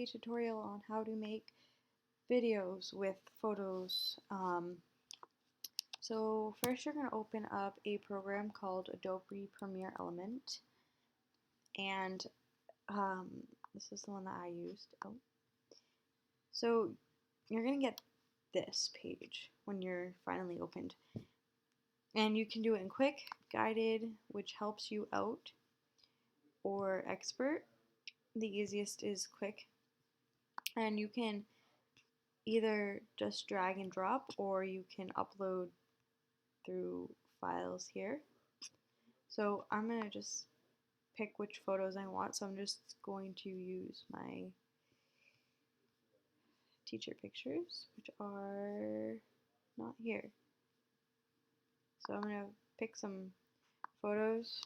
a tutorial on how to make videos with photos. So first you're going to open up a program called Adobe Premiere Element, and um, this is the one that I used. So you're going to get this page when you're finally opened, and you can do it in quick, guided, which helps you out, or expert. The easiest is quick, and you can either just drag and drop, or you can upload through files here. So I'm going to just pick which photos I want, so I'm just going to use my teacher pictures, which are not here. So I'm going to pick some photos,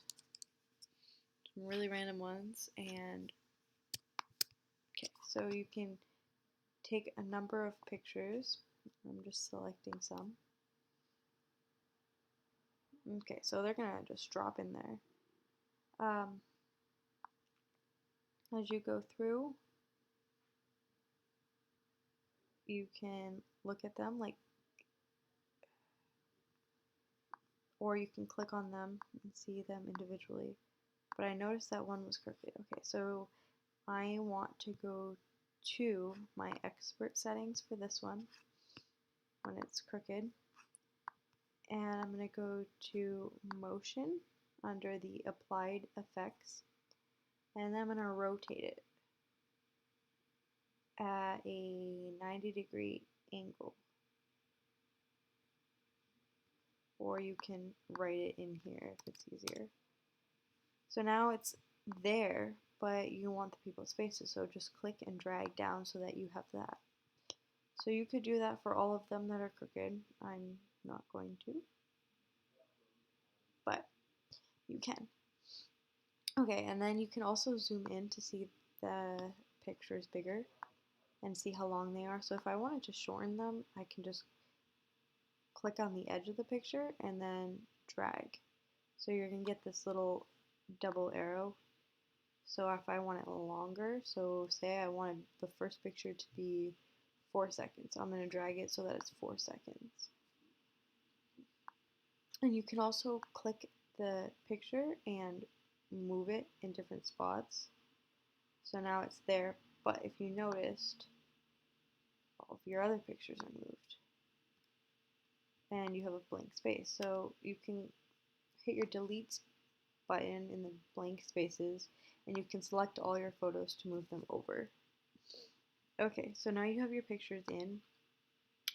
some really random ones, and okay, so you can take a number of pictures. I'm just selecting some. Okay, so they're gonna just drop in there. As you go through, you can look at them, or you can click on them and see them individually. But I noticed that one was crooked. Okay, so I want to go to my expert settings for this one when it's crooked, and I'm going to go to motion under the applied effects, and then I'm going to rotate it at a 90-degree angle, or you can write it in here if it's easier. So now it's there, but you want the people's faces, so just click and drag down so that you have that. So you could do that for all of them that are crooked. I'm not going to, but you can. Okay, and then you can also zoom in to see the pictures bigger and see how long they are. So if I wanted to shorten them, I can just click on the edge of the picture and then drag. So you're going to get this little double arrow. So if I want it longer, so say I wanted the first picture to be 4 seconds, I'm going to drag it so that it's 4 seconds. And you can also click the picture and move it in different spots. So now it's there, but if you noticed, all of your other pictures are moved. And you have a blank space. So you can hit your delete button in the blank spaces, and you can select all your photos to move them over. Okay, so now you have your pictures in.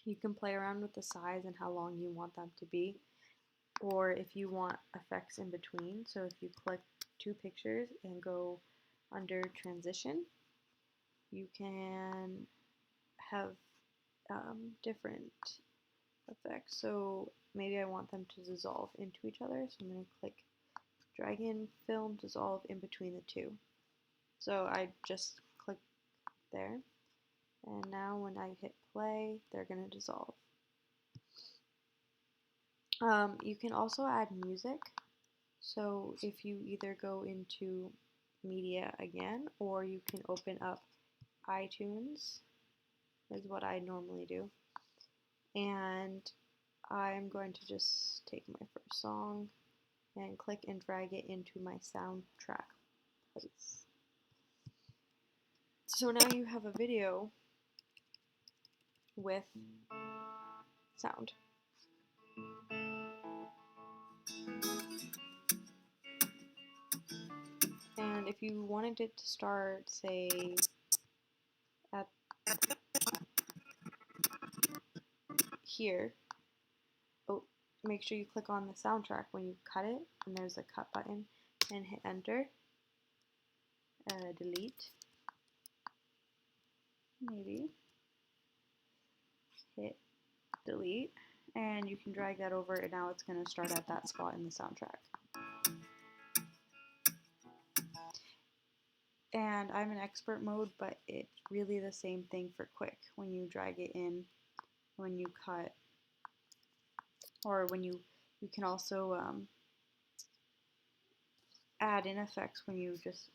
You can play around with the size and how long you want them to be, or if you want effects in between. So if you click two pictures and go under transition, you can have different effects. So maybe I want them to dissolve into each other, so I'm going to click drag in, film, dissolve in between the two. So I just click there, and now when I hit play, they're going to dissolve. You can also add music. So if you either go into media again, or you can open up iTunes, is what I normally do. And I'm going to just take my first song and click and drag it into my soundtrack place. So now you have a video with sound. And if you wanted it to start, say, at here, make sure you click on the soundtrack when you cut it, and there's a cut button, and hit enter, delete, maybe, hit delete, and you can drag that over, and now it's going to start at that spot in the soundtrack. And I'm in expert mode, but it's really the same thing for quick. When you drag it in, when you cut, or when you can also add in effects when you just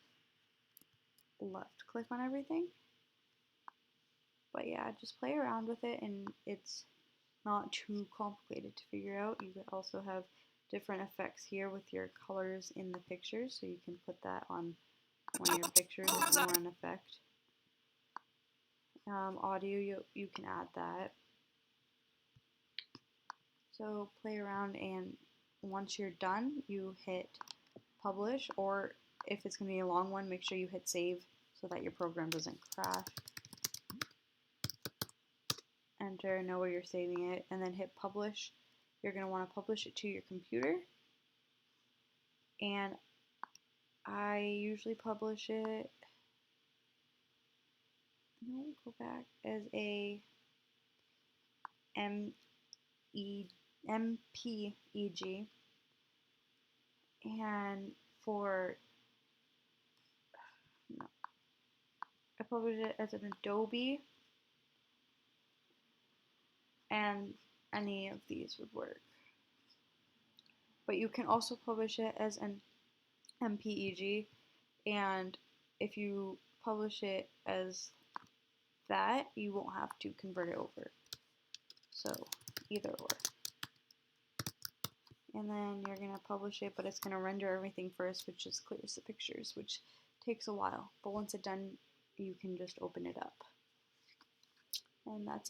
left click on everything. But yeah, just play around with it, and it's not too complicated to figure out. You could also have different effects here with your colors in the pictures, so you can put that on one of your pictures if you want an effect. Audio, you can add that. So play around, and once you're done, you hit publish, or if it's going to be a long one, make sure you hit save so that your program doesn't crash. Enter, know where you're saving it, and then hit publish. You're going to want to publish it to your computer, and I usually publish it, no, go back, as a MPEG, and for, no, I publish it as an Adobe, and any of these would work. But you can also publish it as an MPEG, and if you publish it as that, you won't have to convert it over. So either or. And then you're going to publish it, but it's going to render everything first, which just clears the pictures, which takes a while. But once it's done, you can just open it up. And that's it.